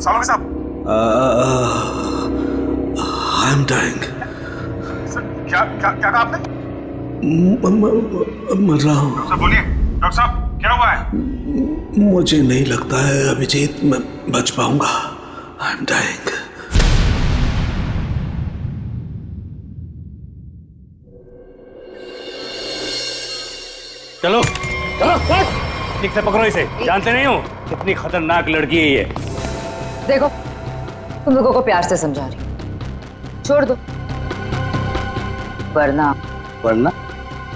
सालों साहब, आई am dying. क्या क्या क्या कहा आपने? मर रहा हूँ। डॉक्टर साहब बोलिए, डॉक्टर साहब क्या हुआ है? मुझे नहीं लगता है अभिजीत मैं बच पाऊंगा। I am dying. चलो चलो, ठीक से पकड़ो इसे। जानते नहीं हो कितनी खतरनाक लड़की है ये। देखो, तुम लोगों को प्यार से समझा रही हूं, छोड़ दो, वरना वरना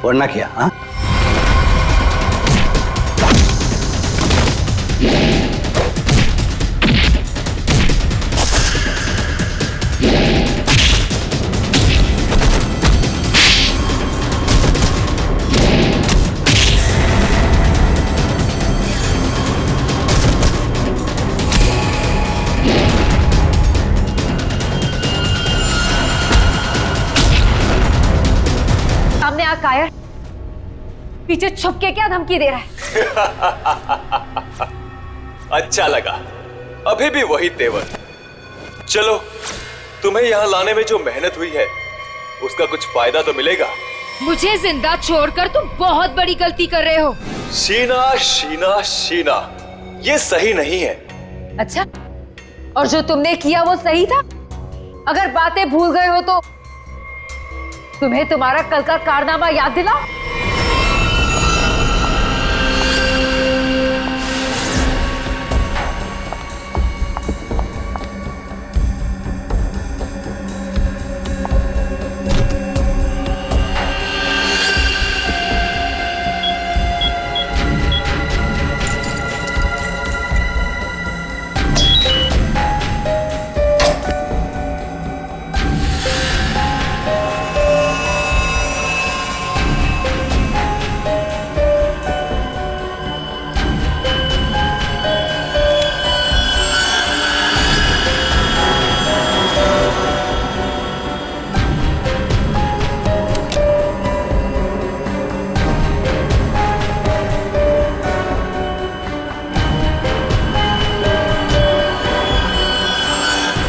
वरना क्या? हाँ, सामने आ कायर, पीछे छुप के क्या धमकी दे रहा है? अच्छा लगा, अभी भी वही तेवर। चलो, तुम्हें यहाँ लाने में जो मेहनत हुई है उसका कुछ फायदा तो मिलेगा। मुझे जिंदा छोड़कर तुम बहुत बड़ी गलती कर रहे हो। शीना शीना शीना, ये सही नहीं है। अच्छा, और जो तुमने किया वो सही था? अगर बातें भूल गए हो तो तुम्हें तुम्हारा कल का कारनामा याद दिलाओ।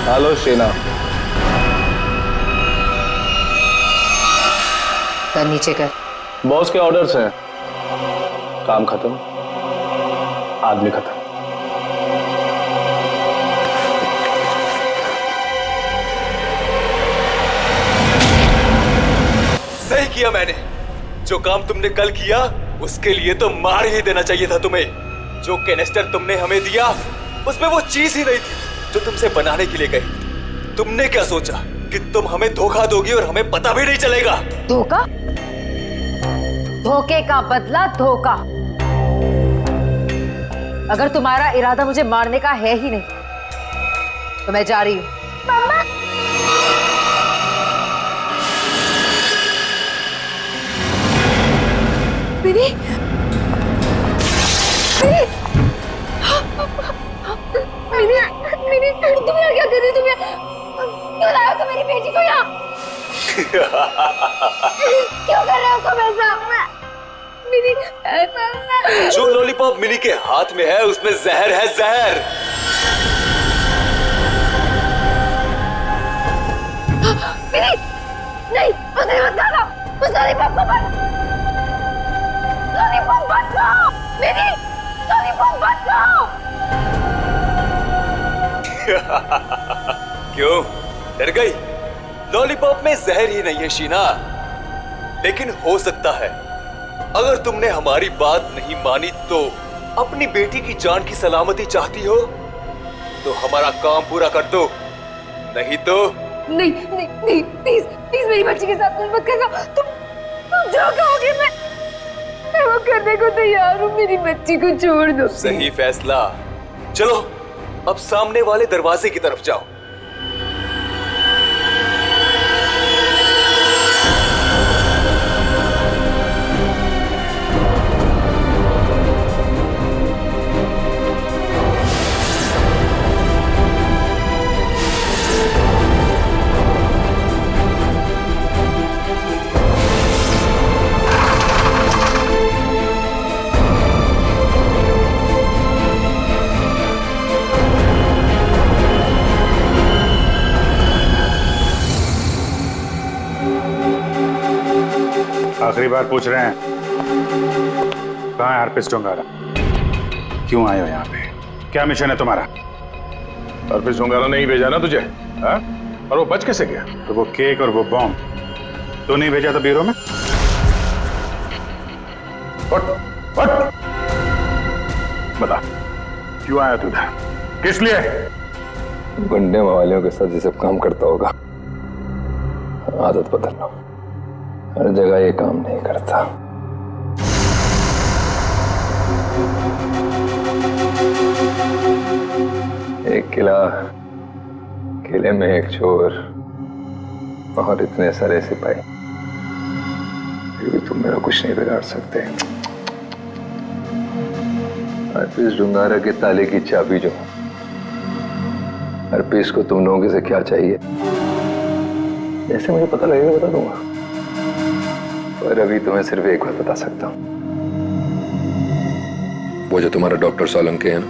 हेलो शीना। कर नीचे कर। बॉस के ऑर्डर्स हैं। काम खत्म, आदमी खत्म। सही किया मैंने। जो काम तुमने कल किया उसके लिए तो मार ही देना चाहिए था तुम्हें। जो कैनिस्टर तुमने हमें दिया उसमें वो चीज ही नहीं थी जो तुमसे बनाने के लिए गई। तुमने क्या सोचा कि तुम हमें धोखा दोगी और हमें पता भी नहीं चलेगा? धोखा? धोखे का बदला धोखा। अगर तुम्हारा इरादा मुझे मारने का है ही नहीं तो मैं जा रही हूं। मम्मा! मिनी! मिनी! मिनी! तुम यहाँ क्या कर रही हो? तुम क्यों लाए हो तुम मेरी बेटी को यहाँ? क्यों कर रहे हो तुम ऐसा? मिनी! जो लॉलीपॉप मिनी के हाथ में है उसमें जहर है, जहर। मिनी! नहीं, उसे मत खाना। उस लॉलीपॉप को मत। लॉलीपॉप मत खाओ। मिनी! लॉलीपॉप मत खाओ। क्यों डर गई? लॉलीपॉप में जहर ही नहीं है शीना, लेकिन हो सकता है अगर तुमने हमारी बात नहीं मानी तो अपनी बेटी की जान की सलामती चाहती हो तो हमारा काम पूरा कर दो, नहीं तो नहीं नहीं नहीं, प्लीज प्लीज मेरी बच्ची के साथ कुछ मत करना। तुम जो कहोगे मैं वो करने को तैयार हूँ। मेरी बच्ची को छोड़ दो। सही फैसला। चलो अब सामने वाले दरवाजे की तरफ जाओ। आखिरी बार पूछ रहे हैं, कहाँ है हरप्रीत डोंगारा? क्यों आए हो यहाँ पे? क्या मिशन है तुम्हारा? हरप्रीत डोंगारा ने ही भेजा ना तुझे, हाँ? और वो बच कैसे गया? तो वो केक और वो बॉम्ब तो नहीं भेजा था ब्यूरो में? उठ! बता, क्यों आया तू इधर? किस लिए? गुंडे मवालियों के साथ ये सब काम करता होगा। आदत बदल लो, हर जगह ये काम नहीं करता। एक किला, किले में एक चोर और इतने सारे सिपाही, फिर भी तुम मेरा कुछ नहीं बिगाड़ सकते। हरप्रीत डोंगारा के ताले की चाबी जो, हरप्रीत को तुम लोगों से क्या चाहिए, जैसे मुझे पता लगेगा बता दूंगा, पर अभी तुम्हें सिर्फ एक बात बता सकता हूं। वो जो तुम्हारा डॉक्टर सोलंकी है ना,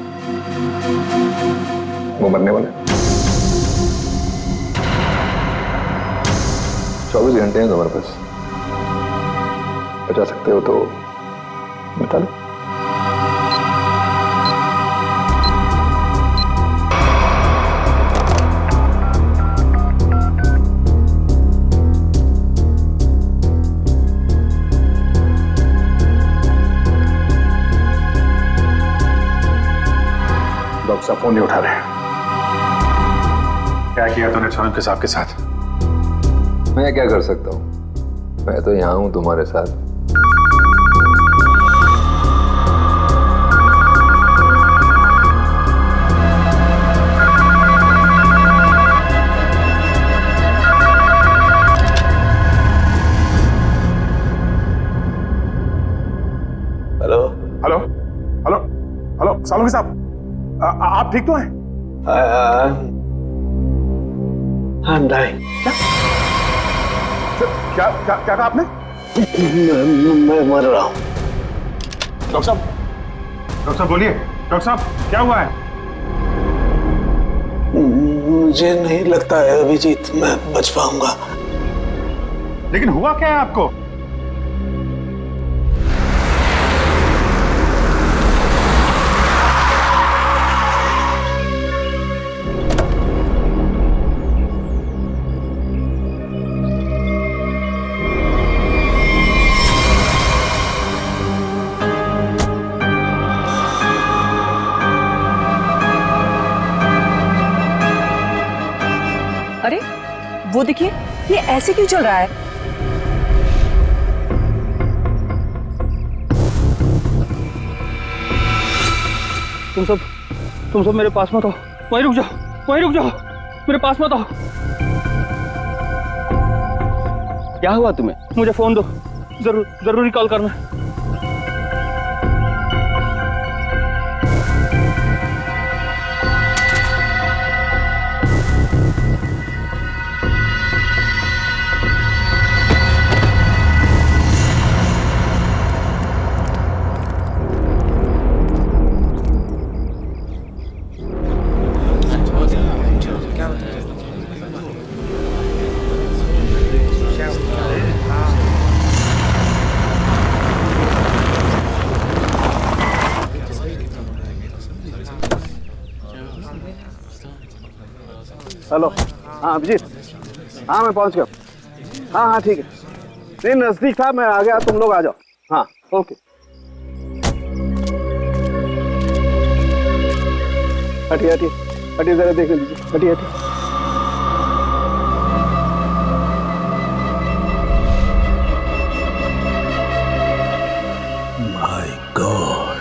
वो मरने वाला है। 24 घंटे हैं तुम्हारे पास, बचा सकते हो तो बता लो। डॉक्टर साहब फोन नहीं उठा रहे। क्या किया तूने सोलंकी साहब के साथ? मैं क्या कर सकता हूं? मैं तो यहां हूं तुम्हारे साथ। Hello hello hello hello Solanki साहब, आप ठीक तो हैं? I'm dying. क्या क्या क्या कहा आपने? मैं मर रहा हूँ। डॉक्टर साहब बोलिए। डॉक्टर साहब क्या हुआ है? मुझे नहीं लगता है अभिजीत मैं बच पाऊंगा। लेकिन हुआ क्या है आपको? अरे वो देखिए, ये ऐसे क्यों चल रहा है? तुम सब मेरे पास मत आओ, वहीं रुक जाओ, मेरे पास मत आओ। क्या हुआ तुम्हें? मुझे फोन दो, जरूरी कॉल करना। हेलो, हाँ अभिजीत, हाँ मैं पहुंच गया। हाँ ठीक है, नहीं नजदीक था, मैं आ गया, तुम लोग आ जाओ। हाँ ओके। हटिए जरा देख लीजिए, हटिए। My God.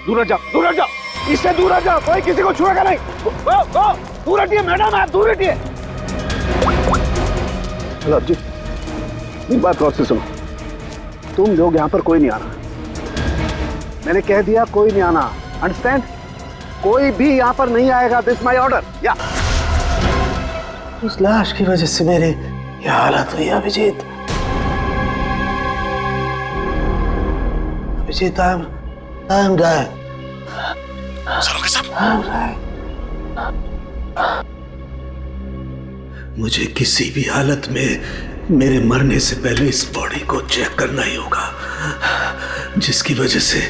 दूर हट जाओ, इससे दूर हट जाओ, कोई किसी को छुएगा नहीं। दूर हटिए मैडम, आप दूर हटिए। हेलो जी, एक बात गौर से सुनो, तुम लोग यहाँ पर कोई नहीं आना, मैंने कह दिया कोई नहीं आना, अंडरस्टैंड? कोई भी यहाँ पर नहीं आएगा, दिस माय ऑर्डर। या उस लाश की वजह से मेरी ये हालत हुई अभिजीत। आई आई एम डाइंग। सरोगे साहब, मुझे किसी भी हालत में मेरे मरने से पहले इस बॉडी को चेक करना ही होगा, जिसकी वजह से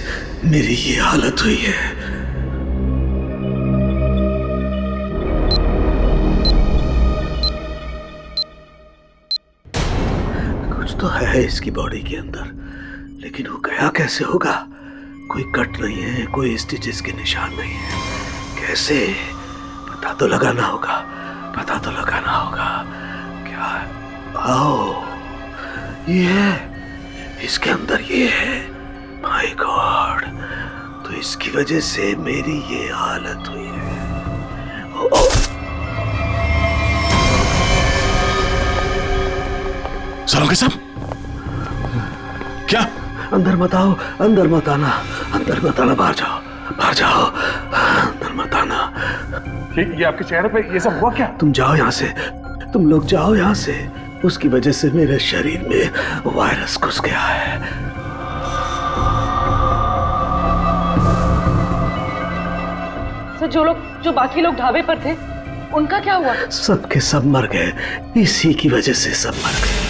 मेरी ये हालत हुई है। कुछ तो है इसकी बॉडी के अंदर, लेकिन वो गया कैसे होगा? कोई कट नहीं है, कोई स्टिचेस के निशान नहीं है। कैसे? पता तो लगाना होगा, पता तो लगाना होगा। क्या? आओ, ये है, इसके अंदर ये है। माय गॉड, तो इसकी वजह से मेरी ये हालत हुई है। ओ, सरोगे साहब, क्या? अंदर मत आओ, अंदर मत आना, अंदर मत आना, बाहर जाओ, बाहर जाओ, अंदर मत आना। ये आपके चेहरे पे ये सब हुआ क्या? तुम जाओ यहाँ से, तुम लोग जाओ यहाँ से। उसकी वजह से मेरे शरीर में वायरस घुस गया है। सर, जो बाकी लोग ढाबे पर थे, उनका क्या हुआ? सबके सब मर गए, इसी की वजह से सब मर गए।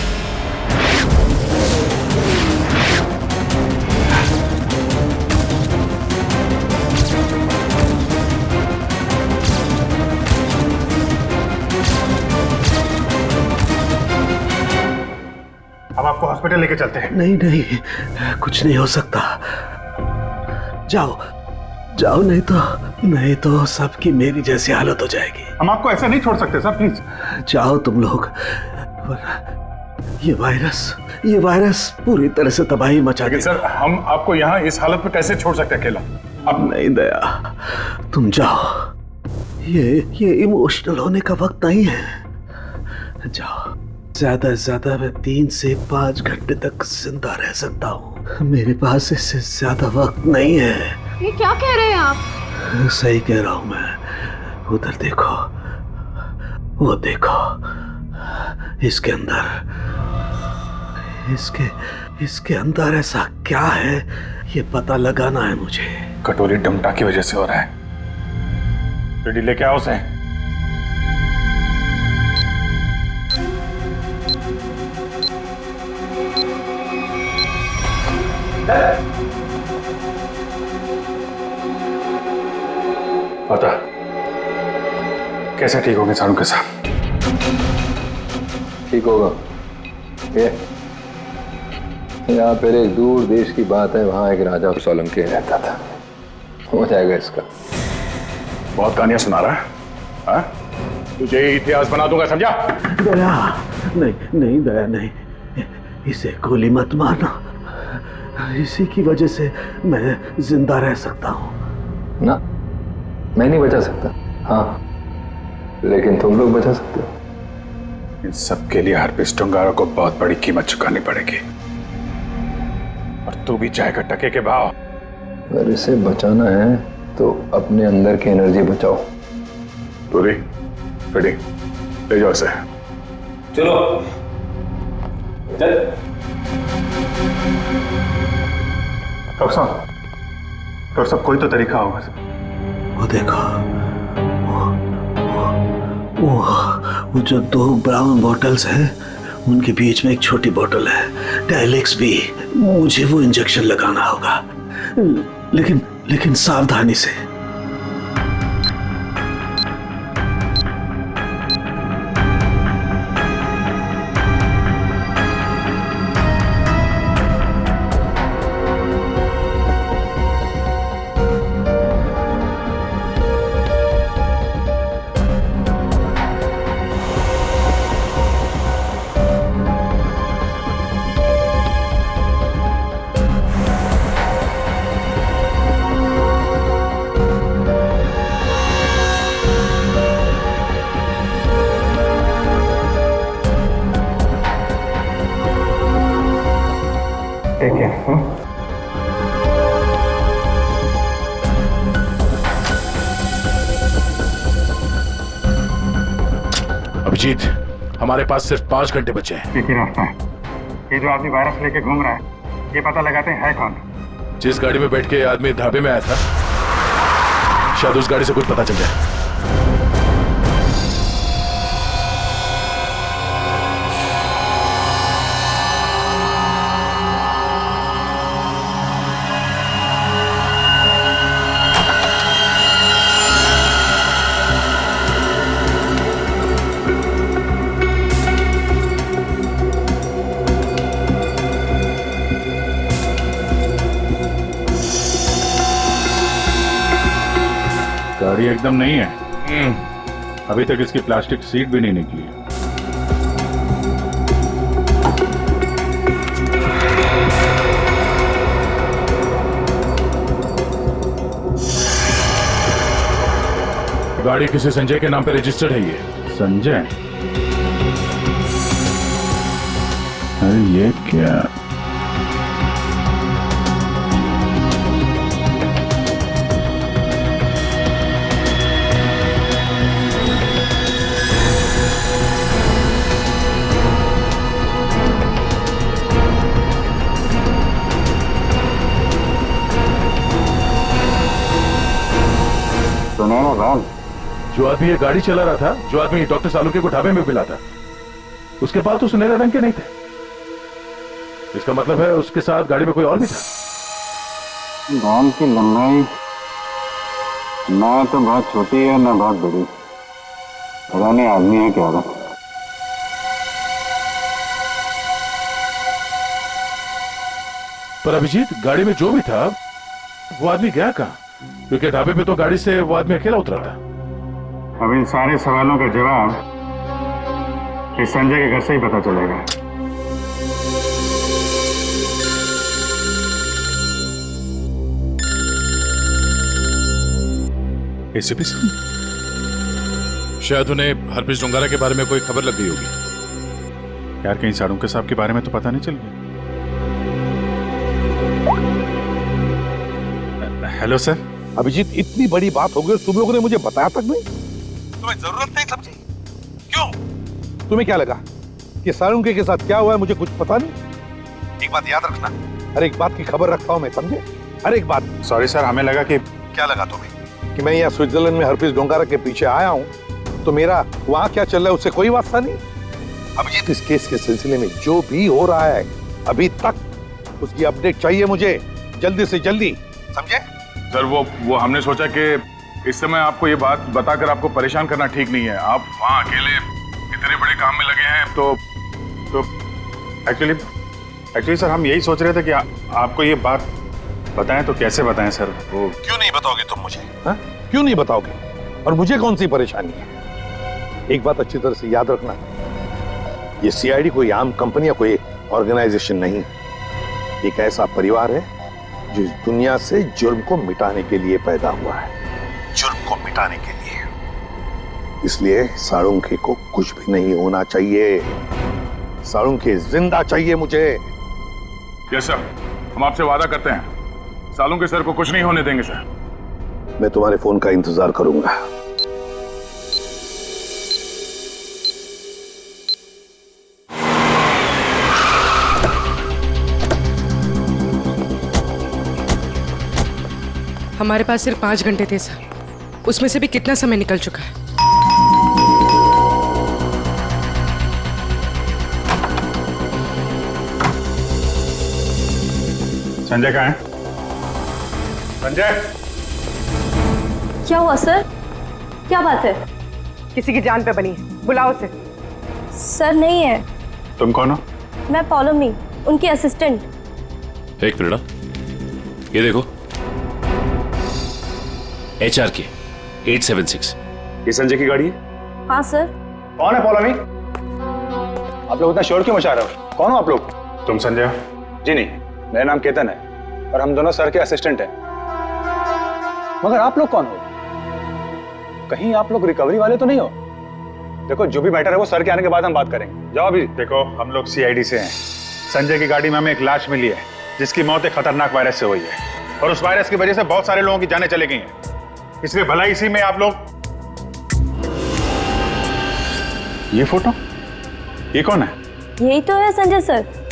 अब आपको हॉस्पिटल लेके चलते हैं। नहीं नहीं, कुछ नहीं हो सकता। जाओ जाओ, नहीं तो सबकी मेरी जैसी हालत हो जाएगी। हम आपको ऐसे नहीं छोड़ सकते सर, प्लीज जाओ तुम लोग, ये वायरस पूरी तरह से तबाही मचा देगा। सर, हम आपको यहाँ इस हालत में कैसे छोड़ सकते अकेला? अब नहीं दया, तुम जाओ, ये इमोशनल होने का वक्त नहीं है। जाओ, ज्यादा से ज्यादा मैं 3 से 5 घंटे तक जिंदा रह सकता हूँ। मेरे पास इससे ज्यादा वक्त नहीं है। ये क्या कह रहे हैं आप? सही कह रहा हूँ मैं। उधर देखो, वो देखो, इसके इसके अंदर ऐसा क्या है, ये पता लगाना है मुझे। कटोरी डमटा की वजह से हो रहा है। रेडी लेके आओ उसे। पता कैसे ठीक होंगे सारू के साथ? ठीक होगा। ये यहाँ पर एक दूर देश की बात है, वहां एक राजा सोलंकी रहता था। हो जाएगा इसका। बहुत कहानियां सुना रहा है, हाँ? तुझे इतिहास बना दूंगा, समझा? दया नहीं, दया नहीं, इसे गोली मत मारना। इसी की वजह से मैं जिंदा रह सकता हूँ। ना, मैं नहीं बचा सकता, हाँ, लेकिन तुम लोग बचा सकते हो। इन सब के लिए हार्पिस टुंगारा को बहुत बड़ी कीमत चुकानी पड़ेगी, और तू भी चाहेगा टके के भाव। अगर इसे बचाना है तो अपने अंदर की एनर्जी बचाओ। पूरी रेडी, ले जाओ इसे। चलो चल। डॉक्टर साहब, कोई तो तरीका होगा। वो देखो, वो जो 2 ब्राउन बॉटल्स हैं, उनके बीच में एक छोटी बोतल है, डायलेक्स भी। मुझे वो इंजेक्शन लगाना होगा, लेकिन सावधानी से। अभिजीत, हमारे पास सिर्फ 5 घंटे बचे हैं। एक ही रास्ता है, ये जो आदमी वायरस लेके घूम रहा है, ये पता लगाते हैं है कौन। जिस गाड़ी में बैठ के आदमी ढाबे में आया था, शायद उस गाड़ी से कुछ पता चल जाए। गाड़ी एकदम नहीं है। अभी तक इसकी प्लास्टिक सीट भी नहीं निकली है। गाड़ी किसी संजय के नाम पे रजिस्टर्ड है ये। संजय? अरे ये क्या? जो आदमी ये गाड़ी चला रहा था, जो आदमी डॉक्टर सालुंके को ढाबे में मिला था, उसके पास तो सुनहरे रंग के नहीं थे। इसका मतलब है उसके साथ गाड़ी में कोई और भी था। गान की लंबाई ना तो बहुत छोटी है ना बहुत बड़ी, पता नहीं आदमी है क्या था। पर अभिजीत, गाड़ी में जो भी था वो आदमी गया कहां? क्योंकि ढाबे पे तो गाड़ी से वो आदमी अकेला उतरा था। अब इन सारे सवालों का जवाब इस संजय के घर से ही पता चलेगा। एसीपी साहब, शायद उन्हें हरप्रीत डोंगारा के बारे में कोई खबर लग गई होगी। यार कहीं सालुंके साहब के बारे में तो पता नहीं चल गया? Hello sir. अभिजीत, इतनी बड़ी बात हो गई, तुम लोगों ने मुझे बताया तक नहीं? तुम्हें जरूरत नहीं समझी? क्यों? तुम्हें क्या लगा कि सालुंके के साथ क्या हुआ है मुझे कुछ पता नहीं? एक बात याद रखना, हर एक बात की खबर रखता हूं मैं, समझे? हर एक बात। सॉरी सर, हमें लगा कि... क्या लगा तुम्हें? कि मैं यहाँ स्विट्जरलैंड में हरप्रीत डोंगारा के पीछे आया हूँ, तो मेरा वहां क्या चल रहा है उससे कोई वास्ता नहीं? अभिजीत, इस केस के सिलसिले में जो भी हो रहा है अभी तक, उसकी अपडेट चाहिए मुझे, जल्दी से जल्दी, समझे? सर वो हमने सोचा कि इस समय आपको ये बात बताकर आपको परेशान करना ठीक नहीं है। आप वहाँ अकेले इतने बड़े काम में लगे हैं, तो एक्चुअली सर हम यही सोच रहे थे कि आपको ये बात बताएं तो कैसे बताएं सर? वो क्यों नहीं बताओगे तुम मुझे? हाँ? क्यों नहीं बताओगे? और मुझे कौन सी परेशानी है? एक बात अच्छी तरह से याद रखना, ये सीआईडी कोई आम कंपनी या कोई ऑर्गेनाइजेशन नहीं, एक ऐसा परिवार है जो इस दुनिया से जुर्म को मिटाने के लिए पैदा हुआ है, जुर्म को मिटाने के लिए। इसलिए सालुंके को कुछ भी नहीं होना चाहिए, सालुंके जिंदा चाहिए मुझे। यस सर, हम आपसे वादा करते हैं सालुंके सर को कुछ नहीं होने देंगे सर। मैं तुम्हारे फोन का इंतजार करूंगा। हमारे पास सिर्फ 5 घंटे थे सर, उसमें से भी कितना समय निकल चुका है। संजय कहाँ है? संजय! क्या हुआ सर? क्या बात है? किसी की जान पे बनी है, बुलाओ उसे। सर नहीं है। तुम कौन हो? मैं पौलमी, उनकी असिस्टेंट। एक मिनट, ये देखो, HRK 876। ये संजय की गाड़ी है? हाँ सर। कौन है पौलमी? आप लोग इतना शोर क्यों मचा रहे हो? कौन हो आप लोग? तुम संजय? जी नहीं, मेरा नाम केतन है और हम दोनों सर के असिस्टेंट हैं। मगर आप लोग कौन हो? कहीं आप लोग रिकवरी वाले तो नहीं हो? देखो, जो भी मैटर है वो सर के आने के बाद हम बात करेंगे। जाओ अभी। देखो, हम लोग सीआईडी से हैं। संजय की गाड़ी में हमें एक लाश मिली है जिसकी मौत एक खतरनाक वायरस से हुई है, और उस वायरस की वजह से बहुत सारे लोगों की जानें चली गई हैं। इसलिए भला इसी में आप लोग... ये फोटो, ये कौन है? यही तो है संजय सर।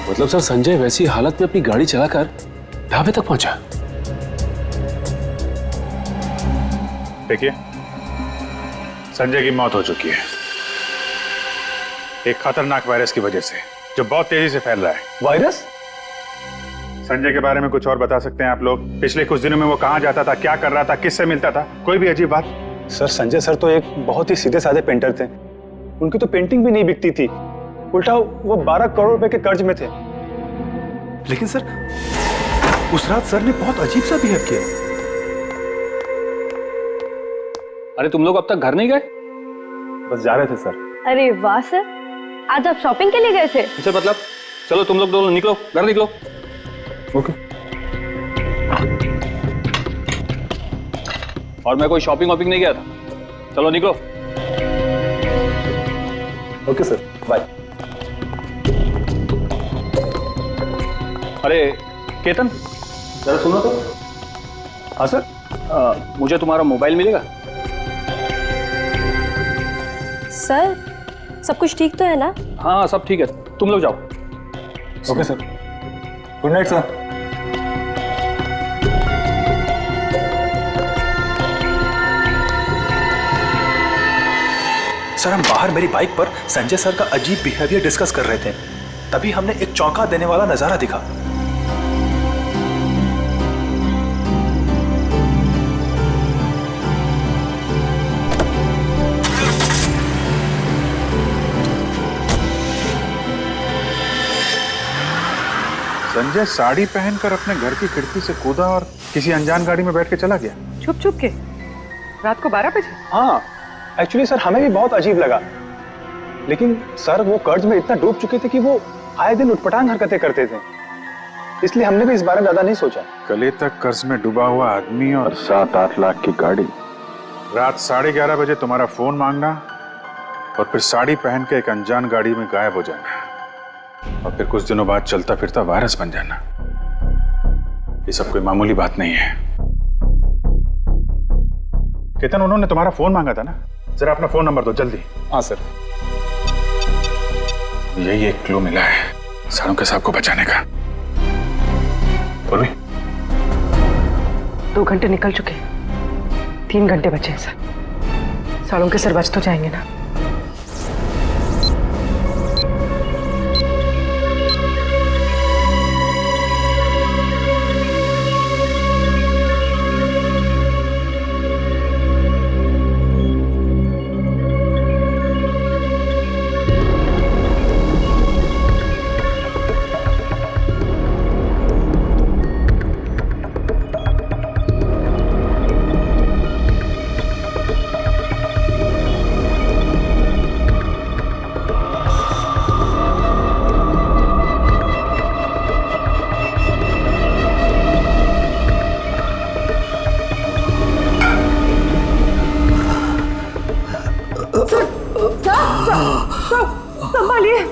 मतलब सर संजय वैसी हालत में अपनी गाड़ी चलाकर ढाबे तक पहुंचा? देखिए, संजय की मौत हो चुकी है एक खतरनाक वायरस की वजह से, जो बहुत तेजी से फैल रहा है। वायरस? संजय के बारे में कुछ और बता सकते हैं आप लोग? पिछले कुछ दिनों में वो कहाँ जाता था, क्या कर रहा था, किससे मिलता था? कोई भी अजीब बात? सर संजय सर तो एक बहुत ही सीधे साधे पेंटर थे। उनकी तो पेंटिंग भी नहीं बिकती थी, उल्टा वो 12 करोड़ रुपए के कर्ज में थे। लेकिन सर उस रात सर ने बहुत अजीब सा बिहेव किया। अरे तुम लोग अब तक घर नहीं गए? बस जा रहे थे सर। अरे वाह सर, आज आप शॉपिंग के लिए गए थे? इसे मतलब चलो तुम लोग दोनों निकलो, घर निकलो। ओके। और मैं कोई शॉपिंग वॉपिंग नहीं गया था, चलो निकलो। Okay sir, bye. अरे केतन, जरा सुनो तो। हाँ सर, मुझे तुम्हारा मोबाइल मिलेगा? सर सब कुछ ठीक तो है ना? हाँ सब ठीक है, तुम लोग जाओ। Okay sir, good night sir. Sir हम बाहर मेरी बाइक पर संजय सर का अजीब बिहेवियर डिस्कस कर रहे थे, तभी हमने एक चौंका देने वाला नजारा दिखा। संजय साड़ी पहनकर अपने घर की खिड़की से कूदा और किसी अनजान गाड़ी में बैठ के चला गया। छुप छुप के रात को 12 बजे? हाँ, एक्चुअली सर हमें भी बहुत अजीब लगा, लेकिन सर वो कर्ज में इतना डूब चुके थे कि वो आए दिन उटपटांग हरकतें करते थे, इसलिए हमने भी इस बारे में ज्यादा नहीं सोचा। गले तक कर्ज में डूबा हुआ आदमी और 7-8 लाख की गाड़ी, रात 11:30 बजे तुम्हारा फोन मांगना और फिर साड़ी पहन के एक अनजान गाड़ी में गायब हो जाना, और फिर कुछ दिनों बाद चलता फिरता वायरस बन जाना। ये सब कोई मामूली बात नहीं है। केतन, उन्होंने तुम्हारा फोन मांगा था ना? जरा अपना फोन नंबर दो जल्दी। हाँ सर। यही एक क्लू मिला है सालों साहब को बचाने का। बोल भी। 2 घंटे निकल चुके, 3 घंटे बचे हैं सर। सालों के सर बच तो जाएंगे ना? संभालिए।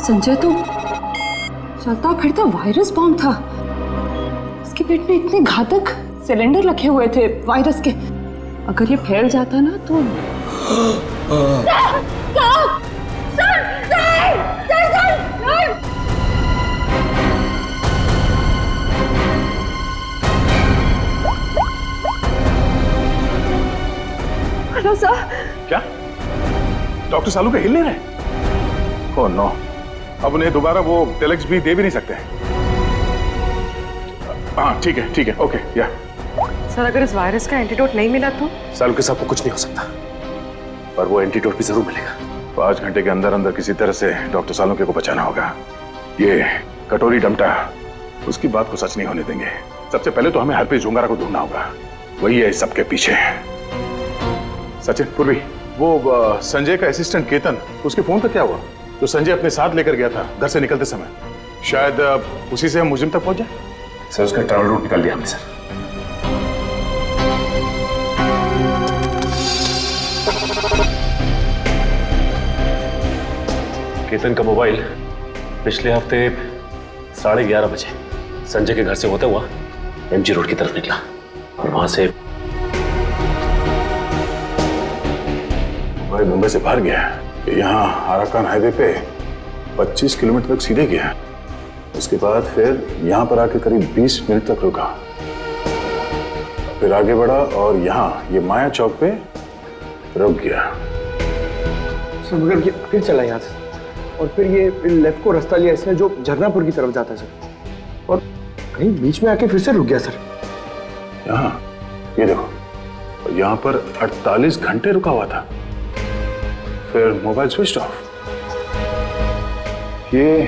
संजय तो चलता फिरता वायरस बॉम्ब था। इसके पेट में इतने घातक सिलेंडर रखे हुए थे वायरस के, अगर ये फैल जाता ना तो डॉक्टर साहब। क्या डॉक्टर सालू के हिल नहीं रहे? ओह नो, अब उन्हें दोबारा वो टेलेक्स भी दे भी नहीं सकते। हाँ ठीक है ओके या। सर अगर इस वायरस का एंटीडोट नहीं मिला तो? सालू के साथ को कुछ नहीं हो सकता, पर वो एंटीडोट भी जरूर मिलेगा। 5 घंटे के अंदर अंदर किसी तरह से डॉक्टर सालुंके को बचाना होगा। ये कटोरी डमटा उसकी बात को सच नहीं होने देंगे। सबसे पहले तो हमें हरप्रीत झुंगारा को ढूंढना होगा, वही है इस सबके पीछे। सचिन, पूर्वी, वो संजय का असिस्टेंट केतन, उसके फोन का क्या हुआ? तो संजय अपने साथ लेकर गया था घर से निकलते समय, शायद उसी से हम मुजिम तक पहुंच जाए। सर उसका ट्रैवल रूट निकाल लिया हमने सर। केतन का मोबाइल पिछले हफ्ते 11:30 बजे संजय के घर से होता हुआ एमजी रोड की तरफ निकला और वहां से भाई मुंबई से बाहर गया, यहाँ आराकान हाईवे पे 25 किलोमीटर तक सीधे गया। उसके बाद फिर यहाँ पर आके करीब 20 मिनट तक रुका, फिर आगे बढ़ा और यहाँ ये माया चौक पे रुक गया। सर मगर ये फिर चला यहाँ से और फिर ये लेफ्ट को रास्ता लिया इसने जो झरनापुर की तरफ जाता है सर, और कहीं बीच में आके फिर से रुक गया सर। यहाँ ये देखो, यहाँ पर 48 घंटे रुका हुआ था, फिर मोबाइल स्विच ऑफ। ये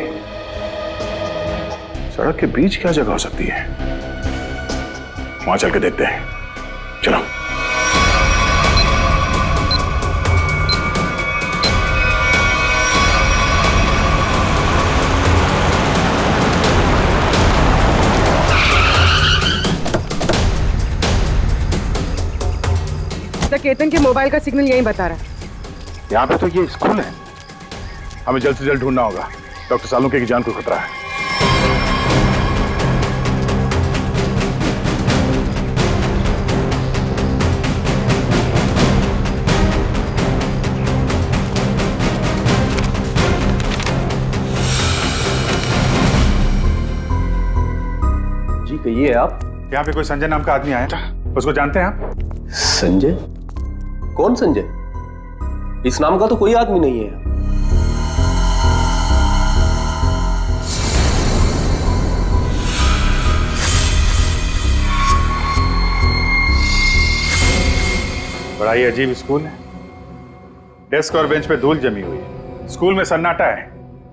सड़क के बीच क्या जगह हो सकती है? वहां चल के देखते हैं, चलो। केतन के मोबाइल का सिग्नल यही बता रहा है। यहाँ पे तो ये स्कूल है, हमें जल्द से जल्द ढूंढना होगा। डॉक्टर सालुंके की जान को खतरा है। जी कहिए आप। यहाँ पे कोई संजय नाम का आदमी आया था, उसको जानते हैं आप? संजय? कौन संजय? इस नाम का तो कोई आदमी नहीं है। बड़ा ही अजीब स्कूल है। डेस्क और बेंच पे धूल जमी हुई है। स्कूल में सन्नाटा है,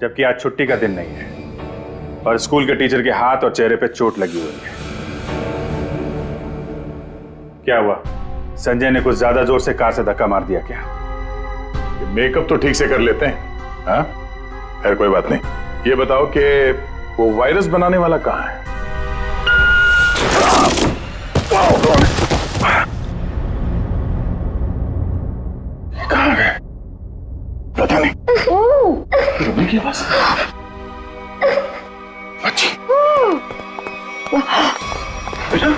जबकि आज छुट्टी का दिन नहीं है। और स्कूल के टीचर के हाथ और चेहरे पे चोट लगी हुई है। क्या हुआ? संजय ने कुछ ज्यादा जोर से कार से धक्का मार दिया क्या? मेकअप तो ठीक से कर लेते हैं, हाँ? खैर कोई बात नहीं। ये बताओ कि वो वायरस बनाने वाला कहाँ है? कहाँ गए? पता नहीं। रुकने की आवाज। अच्छी। बेटा?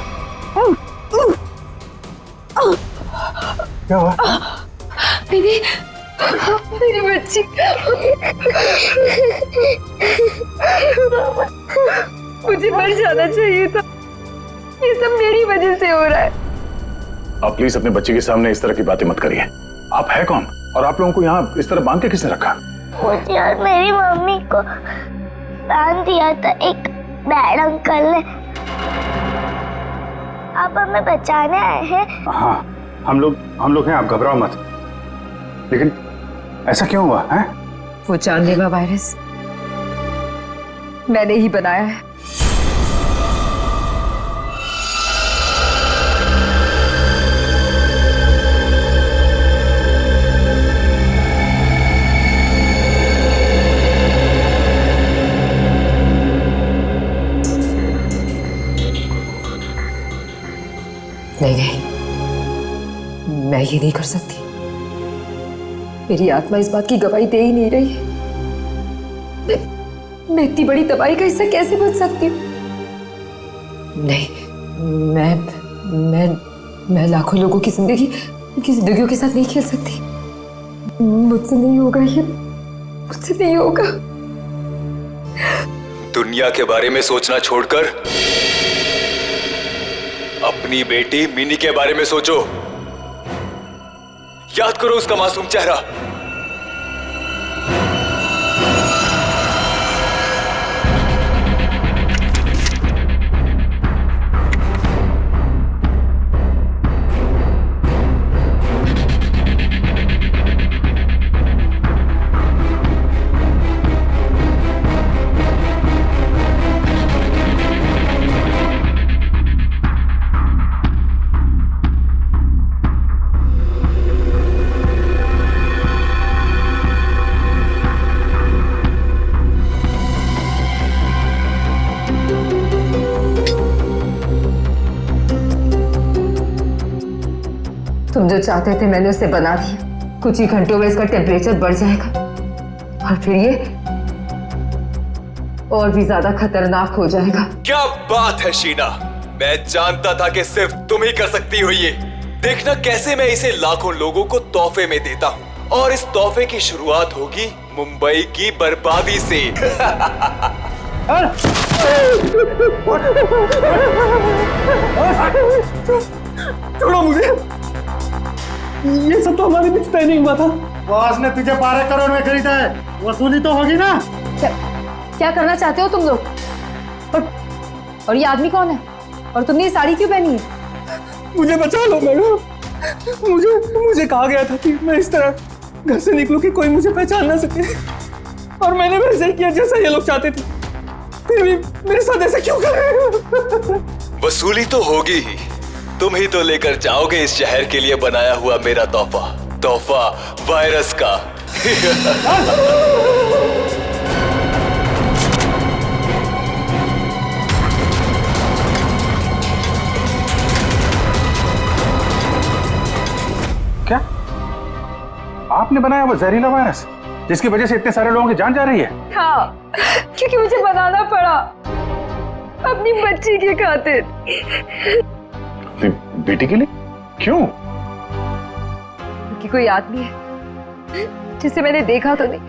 क्या हुआ? मेरी बच्ची। मुझे मर जाना चाहिए था। ये सब मेरी वजह से हो रहा है। आप प्लीज अपने बच्चे के सामने इस तरह की बातें मत करिए। आप है कौन? और आप लोगों को यहाँ इस तरह बांध के किसने रखा? मुझे और मेरी मम्मी को बांध दिया था एक बैड अंकल ने। आप हमें बचाने आए हैं? हाँ, हम लोग हैं, आप घबराओ मत। लेकिन ऐसा क्यों हुआ है? वो जानलेवा वायरस मैंने ही बनाया है। नहीं, मैं ये नहीं कर सकती। मेरी आत्मा इस बात की गवाही दे ही नहीं रही है। मैं इतनी बड़ी तबाही का हिस्सा कैसे बन सकती हूँ? नहीं, मैं लाखों लोगों की जिंदगी, उनकी जिंदगियों के साथ नहीं खेल सकती। मुझसे नहीं होगा ये, मुझसे नहीं होगा। दुनिया के बारे में सोचना छोड़कर अपनी बेटी मिनी के बारे में सोचो। याद करो उसका मासूम चेहरा। तुम जो चाहते थे मैंने उसे बना दिया। कुछ ही घंटों में इसका टेम्परेचर बढ़ जाएगा और फिर ये और भी ज्यादा खतरनाक हो जाएगा। क्या बात है शीना, मैं जानता था कि सिर्फ तुम ही कर सकती हो ये। देखना कैसे मैं इसे लाखों लोगों को तोहफे में देता हूँ और इस तोहफे की शुरुआत होगी मुंबई की बर्बादी से। छोड़ो मुझे, ये सब तो हमारे बीच तय नहीं हुआ था। बॉस ने तुझे 12 करोड़ में खरीदा है, वसूली तो होगी ना। क्या करना चाहते हो तुम लोग? और ये आदमी कौन है? और तुमने ये साड़ी क्यों पहनी है? मुझे बचा लो मैडम। मुझे कहा गया था कि मैं इस तरह घर से निकलूं कि कोई मुझे पहचान ना सके, और मैंने वैसे ही किया जैसा ये लोग चाहते थे। फिर भी मेरे साथ ऐसा क्यों कर रहे हो? वसूली तो होगी ही, तुम ही तो लेकर जाओगे इस शहर के लिए बनाया हुआ मेरा तोहफा वायरस का। क्या आपने बनाया वो जहरीला वायरस जिसकी वजह से इतने सारे लोगों की जान जा रही है? हाँ, क्योंकि मुझे बनाना पड़ा अपनी बच्ची की खातिर। बेटी के लिए? क्यों? क्योंकि कोई आदमी है जिसे मैंने देखा तो नहीं,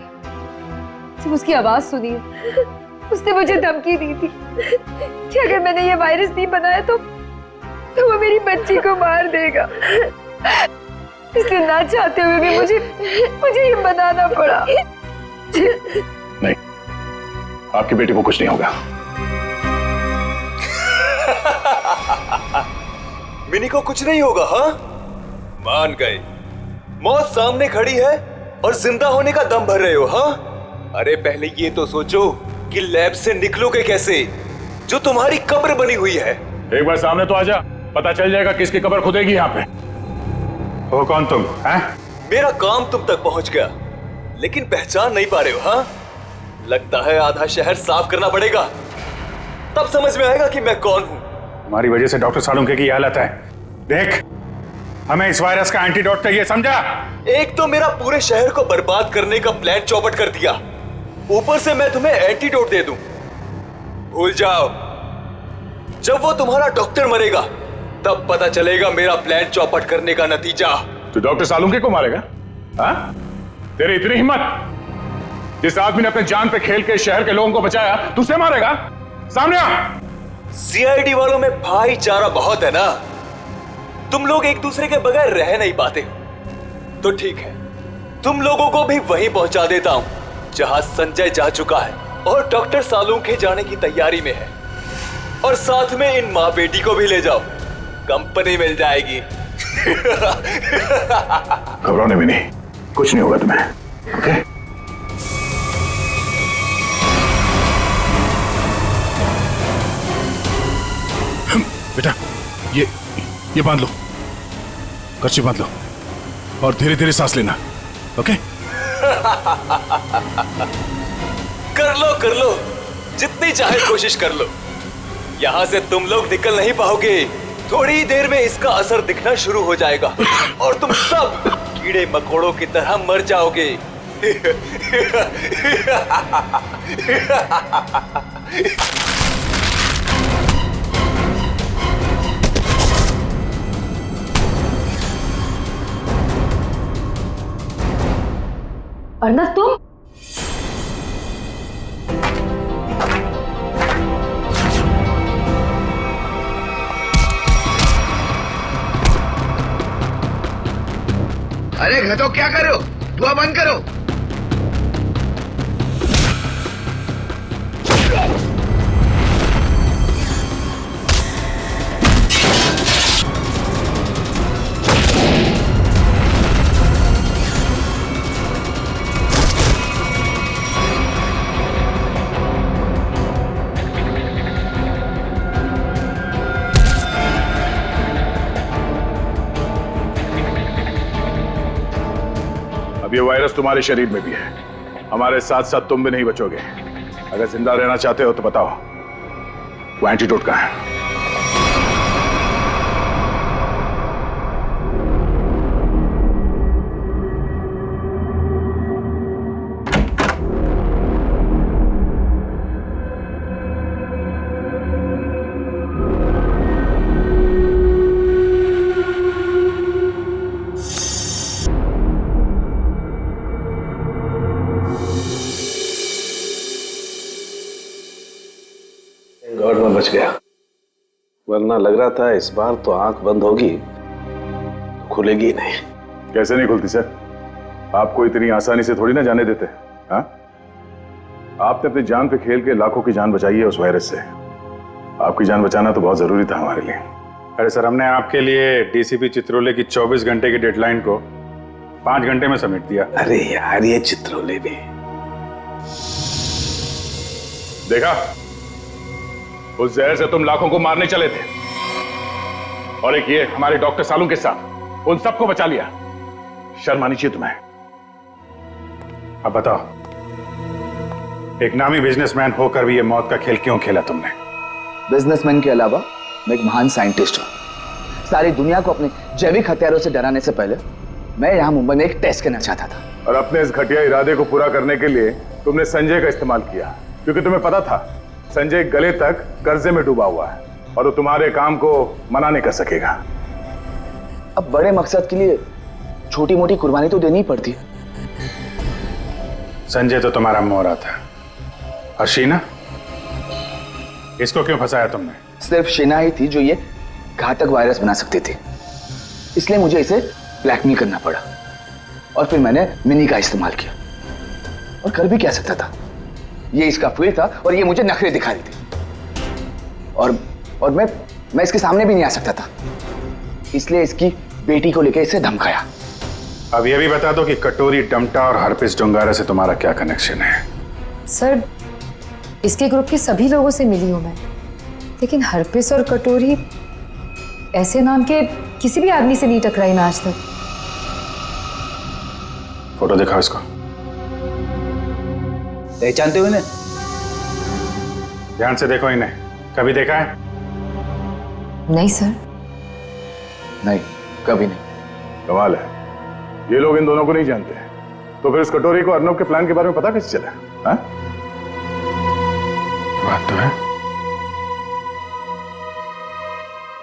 सिर्फ उसकी आवाज सुनी है। उसने मुझे धमकी दी थी कि अगर मैंने ये वायरस नहीं बनाया तो वो मेरी बच्ची को मार देगा। इसलिए ना चाहते हुए भी मुझे ये बनाना पड़ा। नहीं, आपकी बेटी को कुछ नहीं होगा। मिनी को कुछ नहीं होगा? हाँ, मान गए। मौत सामने खड़ी है और जिंदा होने का दम भर रहे हो? हाँ, अरे पहले ये तो सोचो कि लैब से निकलोगे कैसे, जो तुम्हारी कब्र बनी हुई है। एक बार सामने तो आजा, पता चल जाएगा किसकी कब्र खुदेगी यहाँ पे। हो कौन तुम? हैं? मेरा काम तुम तक पहुंच गया, लेकिन पहचान नहीं पा रहे हो? हाँ, लगता है आधा शहर साफ करना पड़ेगा, तब समझ में आएगा कि मैं कौन हूं। हमारी वजह से डॉक्टर सालुंके की हालत है। देख, हमें इस वायरस का एंटीडोट चाहिए, समझा? एक तो मेरा पूरे शहर को बर्बाद करने का प्लान चौपट कर दिया, ऊपर से मैं तुम्हें एंटीडोट दे दूं। भूल जाओ, जब वो तुम्हारा डॉक्टर मरेगा तब पता चलेगा मेरा प्लान चौपट करने का नतीजा। तो डॉक्टर सालुंके को मारेगा? हाँ? तेरी इतनी हिम्मत? जिस आदमी ने अपने जान पे खेल के शहर के लोगों को बचाया, तू उसे मारेगा? सामने आ। सीआईडी वालों में भाईचारा बहुत है ना, तुम लोग एक दूसरे के बगैर रह नहीं पाते। तो ठीक है, तुम लोगों को भी वहीं पहुंचा देता हूं जहां संजय जा चुका है और डॉक्टर सालुंके जाने की तैयारी में है। और साथ में इन माँ बेटी को भी ले जाओ, कंपनी मिल जाएगी। घबराने भी नहीं, कुछ नहीं होगा तुम्हें। ओके? बेटा, ये बांध लो, कर्ची बांध लो और धीरे धीरे सांस लेना। ओके? कर लो, जितनी चाहे कोशिश कर लो। यहां से तुम लोग निकल नहीं पाओगे, थोड़ी ही देर में इसका असर दिखना शुरू हो जाएगा और तुम सब कीड़े मकोड़ों की तरह मर जाओगे। अर्नब, तुम? अरे घटो, क्या कर रहे हो? दुआ बंद करो। अब ये वायरस तुम्हारे शरीर में भी है, हमारे साथ साथ तुम भी नहीं बचोगे। अगर जिंदा रहना चाहते हो तो बताओ, वो एंटीडोट कहाँ है? गॉड में बच गया, वरना लग रहा था इस बार तो आंख बंद होगी, खुलेगी नहीं। कैसे नहीं खुलती सर? आपको इतनी आसानी से थोड़ी ना जाने देते। हाँ, आपने अपनी जान पे खेल के लाखों की जान बचाई है उस वायरस से। आपकी जान बचाना तो बहुत जरूरी था हमारे लिए। अरे सर, हमने आपके लिए डीसीपी चित्रोले की 24 घंटे की डेडलाइन को 5 घंटे में समेट दिया। अरे यार, ये चित्रोले भी देखा, उस जहर से तुम लाखों को मारने चले थे, और एक ये हमारे डॉक्टर सालू के साथ उन सबको बचा लिया। शर्म आनी चाहिए तुम्हें। अब बताओ, एक नामी बिजनेसमैन होकर भी ये मौत का खेल क्यों खेला तुमने? बिजनेसमैन के अलावा मैं एक महान साइंटिस्ट हूं। सारी दुनिया को अपने जैविक हथियारों से डराने से पहले मैं यहां मुंबई में एक टेस्ट करना चाहता था। और अपने इस घटिया इरादे को पूरा करने के लिए तुमने संजय का इस्तेमाल किया, क्योंकि तुम्हें पता था संजय गले तक कर्जे में डूबा हुआ है और वो तुम्हारे काम को मना नहीं कर सकेगा। अब बड़े मकसद के लिए छोटी मोटी कुर्बानी तो देनी ही पड़ती है। संजय तो तुम्हारा मोहरा था, और शीना, इसको क्यों फंसाया तुमने? सिर्फ शीना ही थी जो ये घातक वायरस बना सकती थी, इसलिए मुझे इसे ब्लैकमेल करना पड़ा। और फिर मैंने मिनी का इस्तेमाल किया, और कर भी क्या सकता था, ये इसका फील्ड था और ये मुझे नखरे दिखा रही थी। और मैं इसके सामने भी नहीं आ सकता था, इसलिए इसकी बेटी को लेकर इसे धमकाया। अब ये भी बता दो कि कटोरी डमटा और हरपिस डोंगारा से तुम्हारा क्या कनेक्शन है? सर, इसके ग्रुप के सभी लोगों से मिली हूं मैं, लेकिन हरपिस और कटोरी ऐसे नाम के किसी भी आदमी से नहीं टकराई मैं आज तक। फोटो दिखाओ इसको। पहचानते हो इन्हें? ध्यान से देखो इन्हें, कभी देखा है? नहीं सर। नहीं, कभी नहीं। कमाल है, ये लोग इन दोनों को नहीं जानते, तो फिर उस कटोरी को अर्नब के प्लान के बारे में पता कैसे चला? हाँ? बात तो है।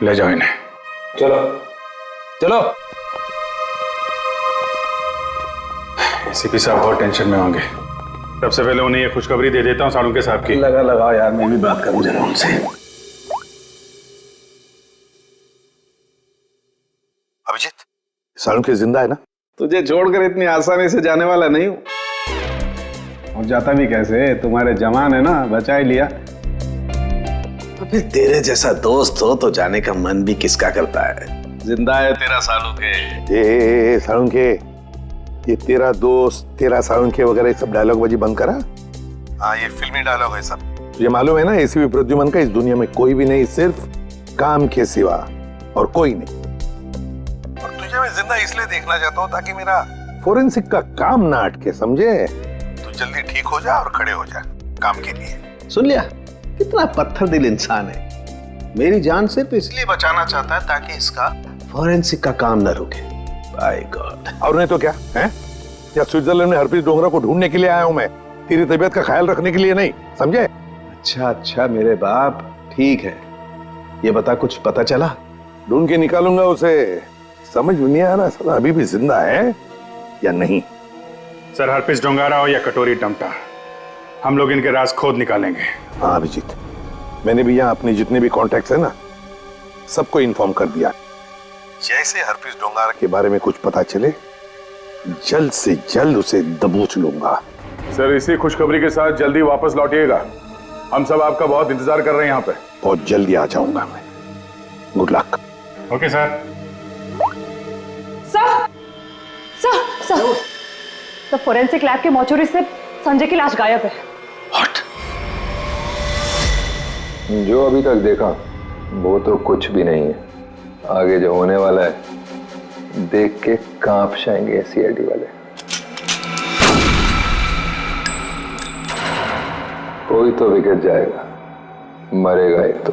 ले जाओ इन्हें। चलो चलो। एसीपी साहब बहुत टेंशन में होंगे। सबसे पहले उन्हें ये खुशखबरी दे देता हूँ सालुंके साहब की। लगा यार, मैं भी बात करूं जरा उनसे। अभिजीत, सालुंके जिंदा है ना? तुझे छोड़कर इतनी आसानी से जाने वाला नहीं हूं। और जाता भी कैसे, तुम्हारे जवान है ना, बचा ही लिया। तो फिर तेरे जैसा दोस्त हो तो जाने का मन भी किसका करता है। जिंदा है तेरा सालुंके। सालुंके, ये तेरा दोस्त, तेरा सालुंके वगैरह सब डायलॉग बाजी बंद करा। हाँ, ये फिल्मी डायलॉग है सब। ये मालूम है ना, एसीपी प्रद्युमन का इस दुनिया में कोई भी नहीं, सिर्फ काम के सिवा और कोई नहीं। और तुझे मैं जिंदा इसलिए देखना चाहता हूँ ताकि मेरा फोरेंसिक का काम ना अटके, समझे? तू जल्दी ठीक हो जा और खड़े हो जा काम के लिए। सुन लिया, कितना पत्थर दिल इंसान है। मेरी जान से तो इसलिए बचाना चाहता है ताकि इसका फोरेंसिक का काम न रुके। By God. और नहीं तो क्या है? या स्विट्जरलैंड में हरप्रीत डोंगरा को ढूंढने के लिए आया हूं मैं, तेरी तबीयत का ख्याल रखने के लिए नहीं, समझे? अच्छा मेरे बाप, ठीक है। ये बता, कुछ पता चला? ढूंढ के निकालूंगा उसे। समझ में नहीं आ रहा साला अभी भी जिंदा है या नहीं। सर, हरपिस डोंगारा हो या कटोरी डमटा, हम लोग इनके राज खोद निकालेंगे। हाँ अभिजीत, मैंने भी यहाँ अपने जितने भी कॉन्टैक्ट्स है ना, सबको इन्फॉर्म कर दिया। जैसे हरप्रीत डोंगारा के बारे में कुछ पता चले जल्द से जल्द उसे दबोच लूंगा। सर, इसी खुशखबरी के साथ जल्दी वापस लौटिएगा। हम सब आपका बहुत इंतजार कर रहे हैं यहाँ पे। बहुत जल्दी आ जाऊंगा मैं। Good luck. Okay sir. Sir forensic lab के मॉर्चरी से संजय की लाश गायब है। जो अभी तक देखा वो तो कुछ भी नहीं है। आगे जो होने वाला है देख के कांप जाएंगे सीआईडी वाले। कोई तो बिगड़ जाएगा, मरेगा एक तो।